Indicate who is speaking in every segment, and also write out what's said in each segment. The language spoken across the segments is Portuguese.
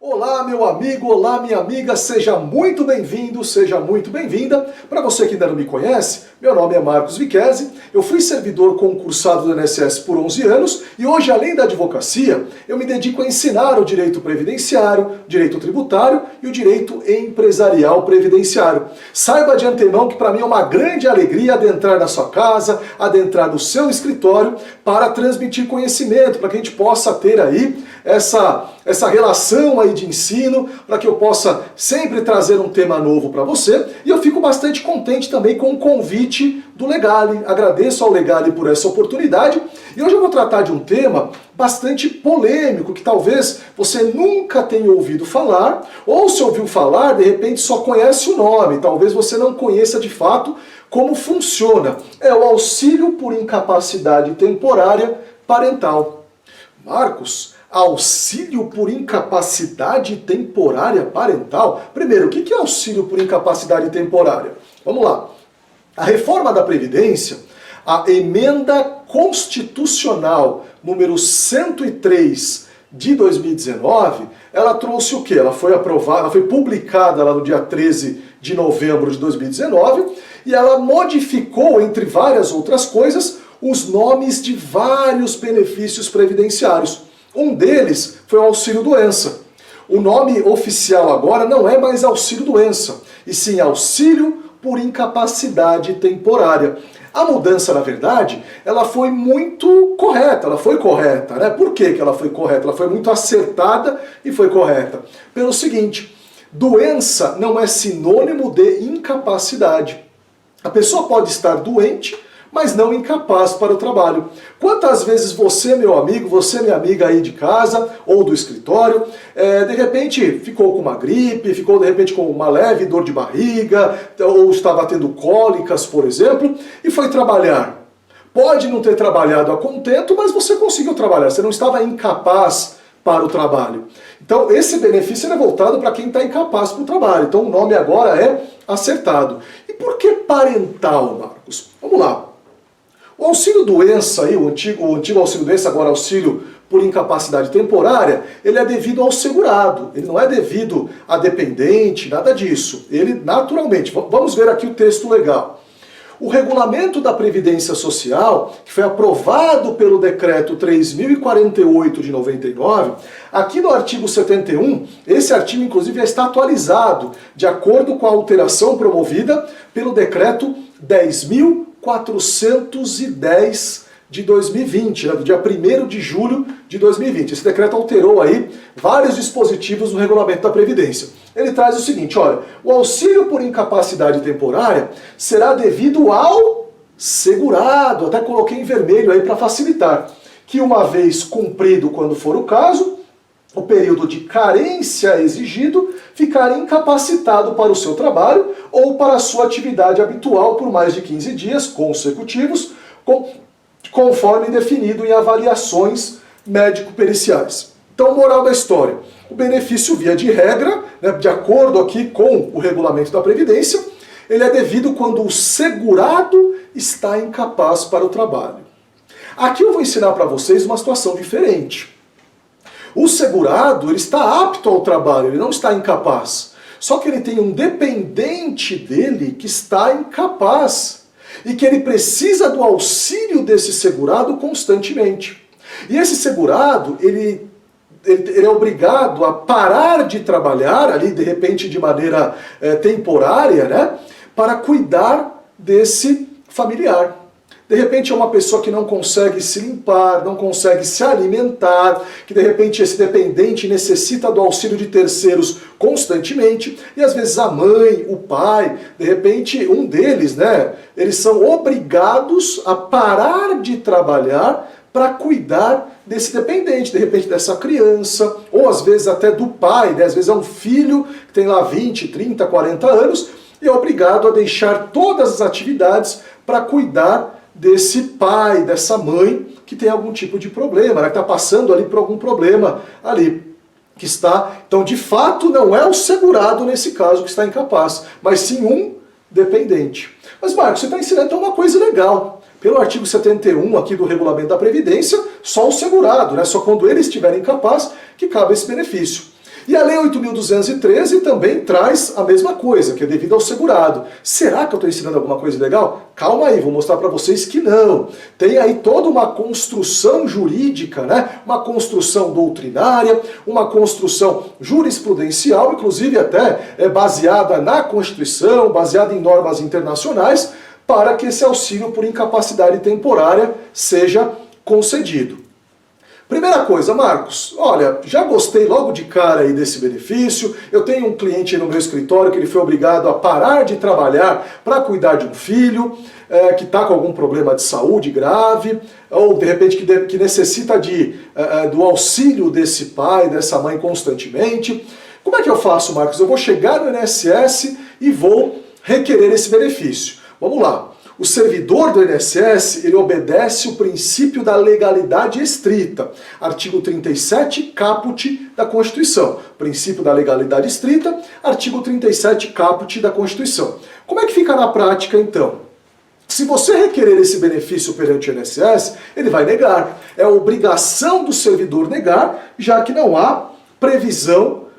Speaker 1: Olá, meu amigo, olá, minha amiga, seja muito bem-vindo, seja muito bem-vinda. Para você que ainda não me conhece, meu nome é Marcos Viquesi, eu fui servidor concursado do INSS por 11 anos e hoje, além da advocacia, eu me dedico a ensinar o direito previdenciário, direito tributário e o direito empresarial previdenciário. Saiba de antemão que para mim é uma grande alegria adentrar na sua casa, adentrar no seu escritório para transmitir conhecimento, para que a gente possa ter aí essa relação aí de ensino, para que eu possa sempre trazer um tema novo para você. E eu fico bastante contente também com o convite do Legale. Agradeço ao Legale por essa oportunidade. E hoje eu vou tratar de um tema bastante polêmico, que talvez você nunca tenha ouvido falar, ou se ouviu falar, de repente só conhece o nome, talvez você não conheça de fato como funciona. É o auxílio por incapacidade temporária parental. Marcos, auxílio por incapacidade temporária parental? Primeiro, o que é auxílio por incapacidade temporária? Vamos lá. A reforma da Previdência, a emenda constitucional número 103 de 2019, ela trouxe o quê? Ela foi aprovada, ela foi publicada lá no dia 13 de novembro de 2019 e ela modificou, entre várias outras coisas, os nomes de vários benefícios previdenciários. Um deles foi o auxílio-doença. O nome oficial agora não é mais auxílio-doença, e sim auxílio por incapacidade temporária. A mudança, na verdade, ela foi muito correta, né? Por que ela foi correta? Ela foi muito acertada e foi correta. Pelo seguinte, doença não é sinônimo de incapacidade. A pessoa pode estar doente, mas não incapaz para o trabalho. Quantas vezes você, meu amigo, você, minha amiga aí de casa ou do escritório, de repente ficou com uma gripe, ficou de repente com uma leve dor de barriga, ou estava tendo cólicas, por exemplo, e foi trabalhar. Pode não ter trabalhado a contento, mas você conseguiu trabalhar, você não estava incapaz para o trabalho. Então esse benefício é voltado para quem está incapaz para o trabalho. Então o nome agora é acertado. E por que parental, Marcos? Vamos lá. O auxílio-doença, o antigo auxílio-doença, agora auxílio por incapacidade temporária, ele é devido ao segurado, ele não é devido a dependente, nada disso. Ele naturalmente, vamos ver aqui o texto legal. O regulamento da Previdência Social, que foi aprovado pelo decreto 3048 de 99, aqui no artigo 71, esse artigo inclusive já está atualizado, de acordo com a alteração promovida pelo decreto 10.410 de 2020, do dia 1º de julho de 2020. Esse decreto alterou aí vários dispositivos no regulamento da Previdência. Ele traz o seguinte, olha, o auxílio por incapacidade temporária será devido ao segurado, até coloquei em vermelho aí para facilitar, que uma vez cumprido, quando for o caso, o período de carência exigido, ficar incapacitado para o seu trabalho ou para a sua atividade habitual por mais de 15 dias consecutivos, conforme definido em avaliações médico-periciais. Então, moral da história, o benefício via de regra, né, de acordo aqui com o regulamento da Previdência, ele é devido quando o segurado está incapaz para o trabalho. Aqui eu vou ensinar para vocês uma situação diferente. O segurado, ele está apto ao trabalho, ele não está incapaz. Só que ele tem um dependente dele que está incapaz e que ele precisa do auxílio desse segurado constantemente. E esse segurado, ele é obrigado a parar de trabalhar, ali de repente de maneira temporária, né, para cuidar desse familiar. De repente é uma pessoa que não consegue se limpar, não consegue se alimentar, que de repente esse dependente necessita do auxílio de terceiros constantemente, e às vezes a mãe, o pai, de repente um deles, né, eles são obrigados a parar de trabalhar para cuidar desse dependente, de repente dessa criança, ou às vezes até do pai, né, às vezes é um filho que tem lá 20, 30, 40 anos, e é obrigado a deixar todas as atividades para cuidar desse pai, dessa mãe que tem algum tipo de problema, né, que está passando ali por algum problema ali, que está... Então, de fato, não é o segurado nesse caso que está incapaz, mas sim um dependente. Mas, Marcos, você está ensinando então uma coisa legal. Pelo artigo 71 aqui do Regulamento da Previdência, só o segurado, né, só quando ele estiver incapaz que cabe esse benefício. E a Lei 8.213 também traz a mesma coisa, que é devido ao segurado. Será que eu estou ensinando alguma coisa legal? Calma aí, vou mostrar para vocês que não. Tem aí toda uma construção jurídica, né? Uma construção doutrinária, uma construção jurisprudencial, inclusive até baseada na Constituição, baseada em normas internacionais, para que esse auxílio por incapacidade temporária seja concedido. Primeira coisa, Marcos, olha, já gostei logo de cara aí desse benefício, eu tenho um cliente no meu escritório que ele foi obrigado a parar de trabalhar para cuidar de um filho, que está com algum problema de saúde grave, ou de repente que necessita do auxílio desse pai, dessa mãe constantemente. Como é que eu faço, Marcos? Eu vou chegar no INSS e vou requerer esse benefício. Vamos lá. O servidor do INSS, ele obedece o princípio da legalidade estrita. Artigo 37, caput da Constituição. Princípio da legalidade estrita, artigo 37, caput da Constituição. Como é que fica na prática, então? Se você requerer esse benefício perante o INSS, ele vai negar. É obrigação do servidor negar, já que não há previsão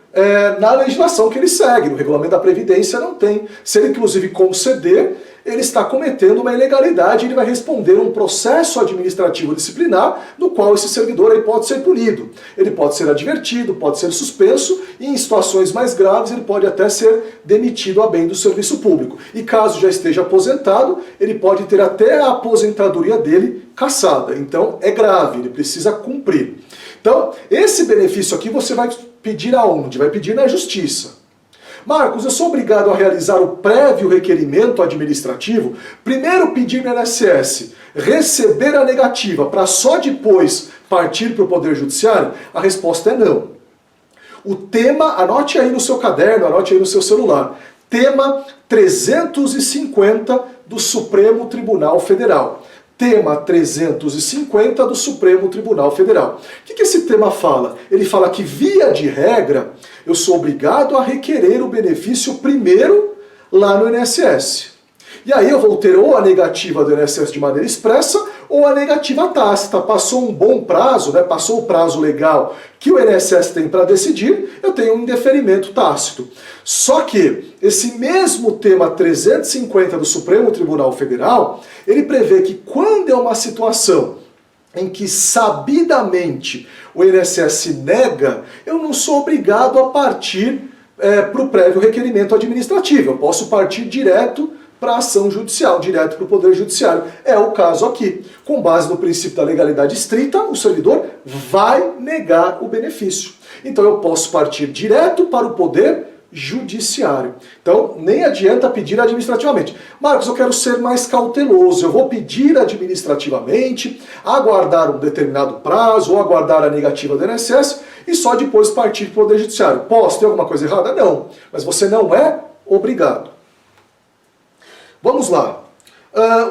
Speaker 1: na legislação que ele segue, no regulamento da Previdência não tem. Se ele inclusive conceder, ele está cometendo uma ilegalidade e ele vai responder um processo administrativo disciplinar no qual esse servidor aí pode ser punido. Ele pode ser advertido, pode ser suspenso e em situações mais graves ele pode até ser demitido a bem do serviço público. E caso já esteja aposentado, ele pode ter até a aposentadoria dele cassada. Então é grave, ele precisa cumprir. Então, esse benefício aqui você vai pedir aonde? Vai pedir na Justiça. Marcos, eu sou obrigado a realizar o prévio requerimento administrativo, primeiro pedir no INSS, receber a negativa, para só depois partir para o Poder Judiciário? A resposta é não. O tema, anote aí no seu caderno, anote aí no seu celular, tema 350 do Supremo Tribunal Federal. Tema 350 do Supremo Tribunal Federal. O que esse tema fala? Ele fala que, via de regra, eu sou obrigado a requerer o benefício primeiro lá no INSS. E aí eu vou ter ou a negativa do INSS de maneira expressa ou a negativa tácita. Passou um bom prazo, né? Passou o prazo legal que o INSS tem para decidir, eu tenho um indeferimento tácito. Só que esse mesmo tema 350 do Supremo Tribunal Federal, ele prevê que quando é uma situação em que sabidamente o INSS nega, eu não sou obrigado a partir para o prévio requerimento administrativo. Eu posso partir direto para a ação judicial, direto para o Poder Judiciário. É o caso aqui. Com base no princípio da legalidade estrita, o servidor vai negar o benefício. Então eu posso partir direto para o Poder Judiciário. Então nem adianta pedir administrativamente. Marcos, eu quero ser mais cauteloso, eu vou pedir administrativamente, aguardar um determinado prazo ou aguardar a negativa do INSS e só depois partir para o Poder Judiciário. Posso ter alguma coisa errada? Não. Mas você não é obrigado. Vamos lá.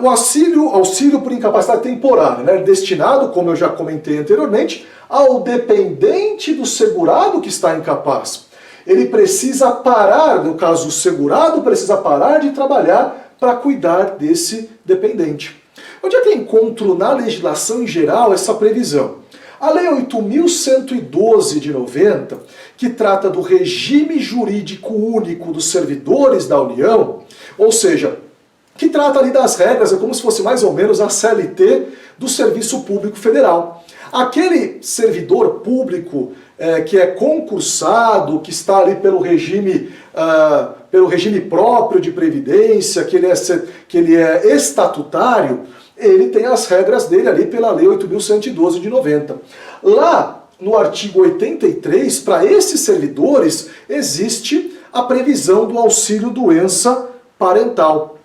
Speaker 1: O auxílio por incapacidade temporária, né, destinado, como eu já comentei anteriormente, ao dependente do segurado que está incapaz. Ele precisa parar, no caso o segurado precisa parar de trabalhar para cuidar desse dependente. Onde é que eu encontro na legislação em geral essa previsão? A Lei 8.112 de 90, que trata do regime jurídico único dos servidores da União, ou seja, que trata ali das regras, é como se fosse mais ou menos a CLT do Serviço Público Federal. Aquele servidor público que é concursado, que está ali pelo regime próprio de previdência, que ele é estatutário, ele tem as regras dele ali pela Lei 8.112 de 90. Lá no artigo 83, para esses servidores, existe a previsão do auxílio doença parental.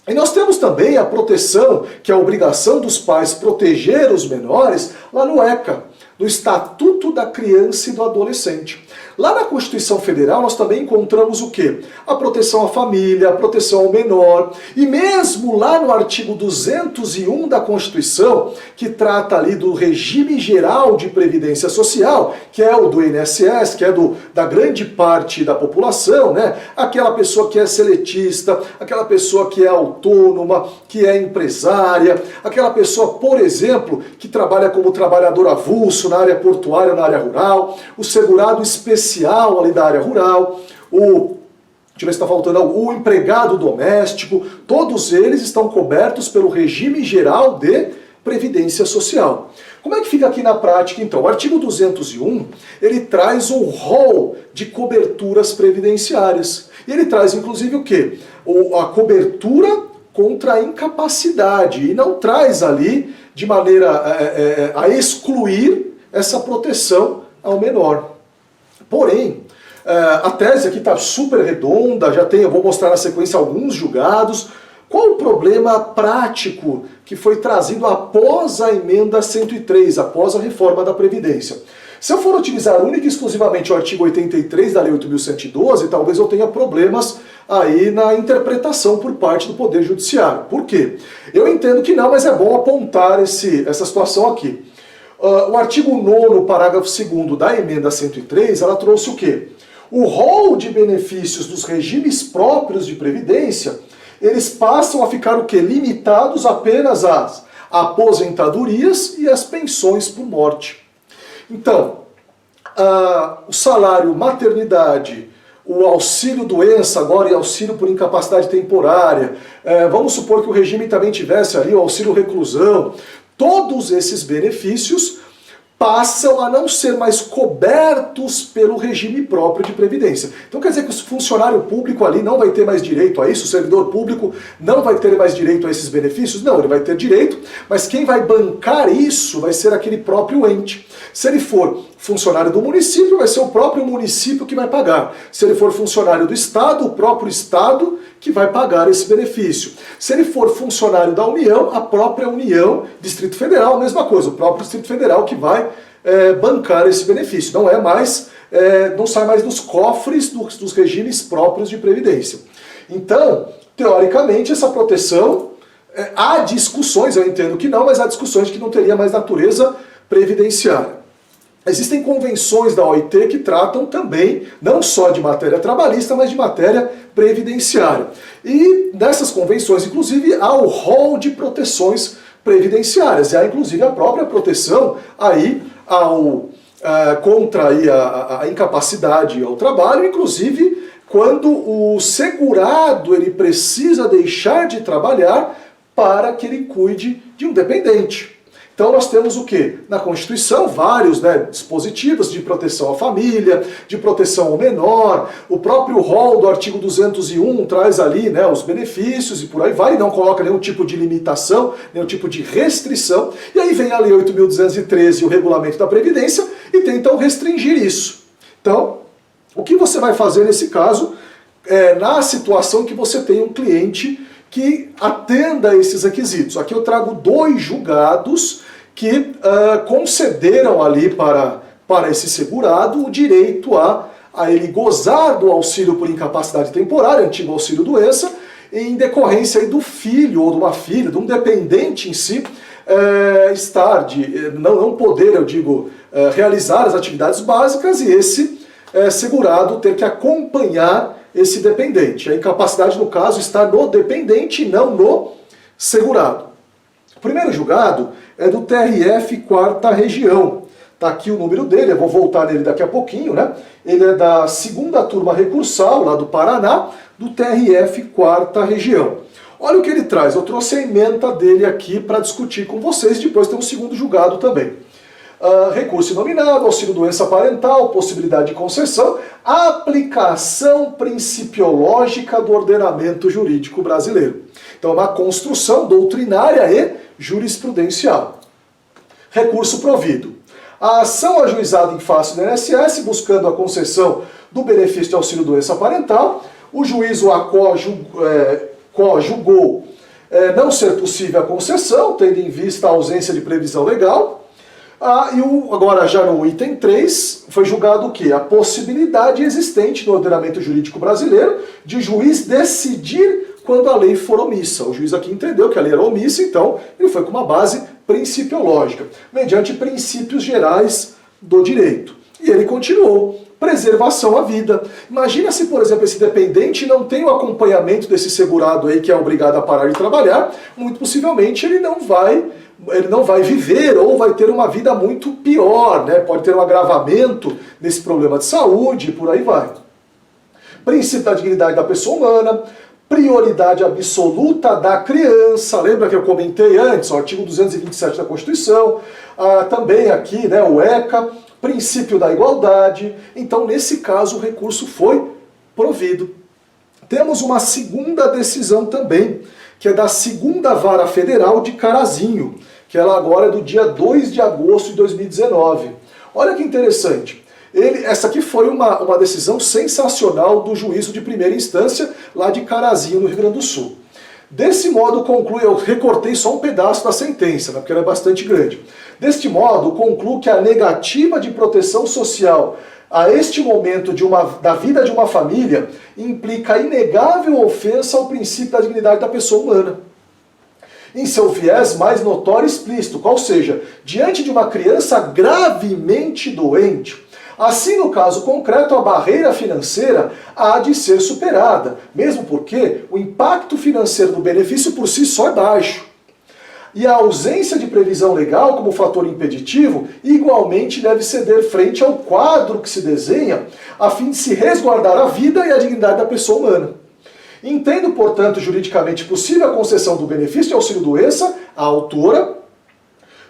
Speaker 1: E nós temos também a proteção, que é a obrigação dos pais proteger os menores, lá no ECA, do Estatuto da Criança e do Adolescente. Lá na Constituição Federal nós também encontramos o quê? A proteção à família, a proteção ao menor, e mesmo lá no artigo 201 da Constituição, que trata ali do regime geral de previdência social, que é o do INSS, que é da grande parte da população, né? Aquela pessoa que é seletista, aquela pessoa que é autônoma, que é empresária, aquela pessoa, por exemplo, que trabalha como trabalhador avulso concurso na área portuária, na área rural, o segurado especial ali da área rural, deixa eu ver se está faltando o empregado doméstico, todos eles estão cobertos pelo regime geral de Previdência Social. Como é que fica aqui na prática, então? O artigo 201, ele traz um rol de coberturas previdenciárias. E ele traz, inclusive, o quê? A cobertura contra a incapacidade. E não traz ali, de maneira a excluir essa proteção ao menor. Porém, a tese aqui está super redonda, eu vou mostrar na sequência alguns julgados. Qual o problema prático que foi trazido após a emenda 103, após a reforma da Previdência? Se eu for utilizar única e exclusivamente o artigo 83 da Lei 8.112, talvez eu tenha problemas aí na interpretação por parte do Poder Judiciário. Por quê? Eu entendo que não, mas é bom apontar essa situação aqui. O artigo 9º, parágrafo 2º da emenda 103, ela trouxe o quê? O rol de benefícios dos regimes próprios de Previdência, eles passam a ficar o quê? Limitados apenas às aposentadorias e às pensões por morte. Então, o salário maternidade, o auxílio doença agora e auxílio por incapacidade temporária, vamos supor que o regime também tivesse ali o auxílio reclusão, todos esses benefícios passam a não ser mais cobertos pelo regime próprio de Previdência. Então quer dizer que o funcionário público ali não vai ter mais direito a isso, o servidor público não vai ter mais direito a esses benefícios? Não, ele vai ter direito, mas quem vai bancar isso vai ser aquele próprio ente. Se ele for funcionário do município, vai ser o próprio município que vai pagar. Se ele for funcionário do Estado, o próprio Estado que vai pagar esse benefício. Se ele for funcionário da União, a própria União, Distrito Federal, a mesma coisa, o próprio Distrito Federal que vai bancar esse benefício. Não é mais, não sai mais dos cofres dos regimes próprios de Previdência. Então, teoricamente, essa proteção, há discussões, eu entendo que não, mas há discussões de que não teria mais natureza previdenciária. Existem convenções da OIT que tratam também, não só de matéria trabalhista, mas de matéria previdenciária. E nessas convenções, inclusive, há o rol de proteções previdenciárias. E há, inclusive, a própria proteção aí contra aí a incapacidade ao trabalho, inclusive quando o segurado ele precisa deixar de trabalhar para que ele cuide de um dependente. Então nós temos o quê? Na Constituição, vários dispositivos de proteção à família, de proteção ao menor, o próprio rol do artigo 201 traz ali os benefícios e por aí vai, não coloca nenhum tipo de limitação, nenhum tipo de restrição, e aí vem a Lei 8.213 e o Regulamento da Previdência e tentam restringir isso. Então, o que você vai fazer nesse caso, na situação que você tem um cliente que atenda a esses requisitos? Aqui eu trago 2 julgados que concederam ali para esse segurado o direito a ele gozar do auxílio por incapacidade temporária, antigo auxílio doença, em decorrência aí do filho ou de uma filha, de um dependente em si, não poder, realizar as atividades básicas e esse segurado ter que acompanhar esse dependente. A incapacidade, no caso, está no dependente e não no segurado. O primeiro julgado é do TRF 4ª Região. Está aqui o número dele, eu vou voltar nele daqui a pouquinho, né? Ele é da 2ª Turma Recursal, lá do Paraná, do TRF 4ª Região. Olha o que ele traz, eu trouxe a ementa dele aqui para discutir com vocês, depois tem um segundo julgado também. Recurso inominado, auxílio doença parental, possibilidade de concessão, aplicação principiológica do ordenamento jurídico brasileiro. Então é uma construção doutrinária e jurisprudencial. Recurso provido. A ação ajuizada em face do INSS, buscando a concessão do benefício de auxílio doença parental, o juízo julgou não ser possível a concessão, tendo em vista a ausência de previsão legal. Agora, já no item 3, foi julgado o quê? A possibilidade existente no ordenamento jurídico brasileiro de juiz decidir quando a lei for omissa. O juiz aqui entendeu que a lei era omissa, então ele foi com uma base principiológica, mediante princípios gerais do direito. E ele continuou. Preservação à vida. Imagina se, por exemplo, esse dependente não tem o acompanhamento desse segurado aí que é obrigado a parar de trabalhar, muito possivelmente ele não vai ele não vai viver ou vai ter uma vida muito pior, né? Pode ter um agravamento nesse problema de saúde e por aí vai. Princípio da dignidade da pessoa humana, prioridade absoluta da criança, lembra que eu comentei antes, o artigo 227 da Constituição, também aqui, né, o ECA, princípio da igualdade. Então, nesse caso, o recurso foi provido. Temos uma segunda decisão também, que é da Segunda Vara Federal de Carazinho, que ela agora é do dia 2 de agosto de 2019. Olha que interessante. Essa aqui foi uma decisão sensacional do juízo de primeira instância, lá de Carazinho, no Rio Grande do Sul. Desse modo, conclui, eu recortei só um pedaço da sentença, né, porque ela é bastante grande. Deste modo, concluo que a negativa de proteção social a este momento da vida de uma família implica a inegável ofensa ao princípio da dignidade da pessoa humana, em seu viés mais notório e explícito, qual seja, diante de uma criança gravemente doente. Assim, no caso concreto, a barreira financeira há de ser superada, mesmo porque o impacto financeiro do benefício por si só é baixo. E a ausência de previsão legal como fator impeditivo igualmente deve ceder frente ao quadro que se desenha a fim de se resguardar a vida e a dignidade da pessoa humana. Entendo, portanto, juridicamente possível a concessão do benefício de auxílio-doença à autora,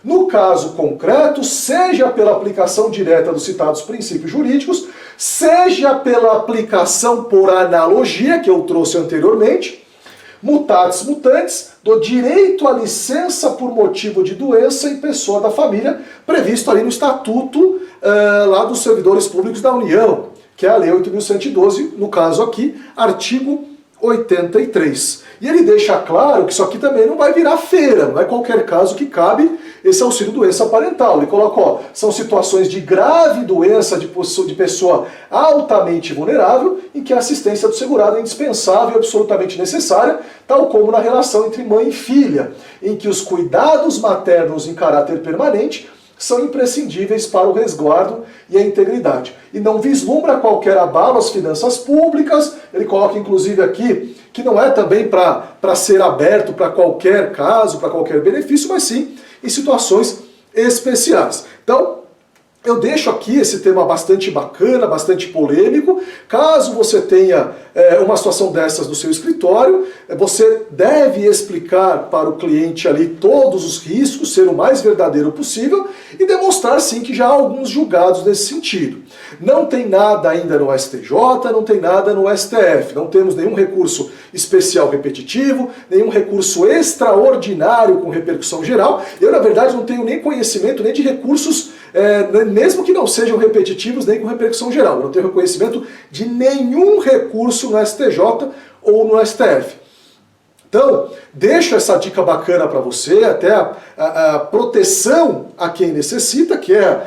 Speaker 1: no caso concreto, seja pela aplicação direta dos citados princípios jurídicos, seja pela aplicação por analogia, que eu trouxe anteriormente, mutatis mutandis, do direito à licença por motivo de doença em pessoa da família, previsto ali no Estatuto lá dos Servidores Públicos da União, que é a Lei 8.112, no caso aqui, artigo 83. E ele deixa claro que isso aqui também não vai virar feira, não é qualquer caso que cabe esse auxílio-doença parental. Ele coloca, ó, são situações de grave doença de pessoa altamente vulnerável, em que a assistência do segurado é indispensável e absolutamente necessária, tal como na relação entre mãe e filha, em que os cuidados maternos em caráter permanente são imprescindíveis para o resguardo e a integridade. E não vislumbra qualquer abalo às finanças públicas. Ele coloca inclusive aqui que não é também para ser aberto para qualquer caso, para qualquer benefício, mas sim em situações especiais. Então, eu deixo aqui esse tema bastante bacana, bastante polêmico. Caso você tenha uma situação dessas no seu escritório, você deve explicar para o cliente ali todos os riscos, ser o mais verdadeiro possível e demonstrar sim que já há alguns julgados nesse sentido. Não tem nada ainda no STJ, não tem nada no STF, não temos nenhum recurso especial repetitivo, nenhum recurso extraordinário com repercussão geral. Eu, na verdade, não tenho nem conhecimento nem de recursos mesmo que não sejam repetitivos nem com repercussão geral. Eu não tenho reconhecimento de nenhum recurso no STJ ou no STF. Então, deixo essa dica bacana para você, até a proteção a quem necessita, que é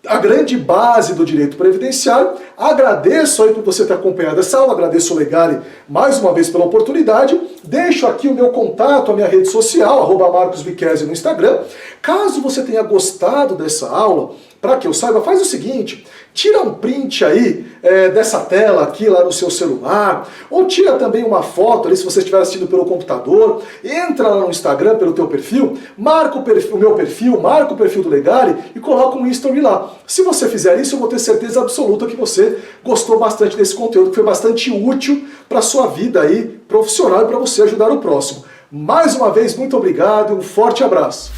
Speaker 1: a grande base do direito previdenciário. Agradeço aí por você ter acompanhado essa aula, agradeço o Legale mais uma vez pela oportunidade. Deixo aqui o meu contato, a minha rede social, @MarcosViquezzi no Instagram. Caso você tenha gostado dessa aula, para que eu saiba, faz o seguinte, tira um print aí dessa tela aqui lá no seu celular, ou tira também uma foto ali se você estiver assistindo pelo computador, entra lá no Instagram pelo teu perfil, marca o meu perfil, marca o perfil do Legale e coloca um history lá. Se você fizer isso, eu vou ter certeza absoluta que você gostou bastante desse conteúdo, que foi bastante útil para a sua vida aí profissional e para você ajudar o próximo. Mais uma vez, muito obrigado e um forte abraço.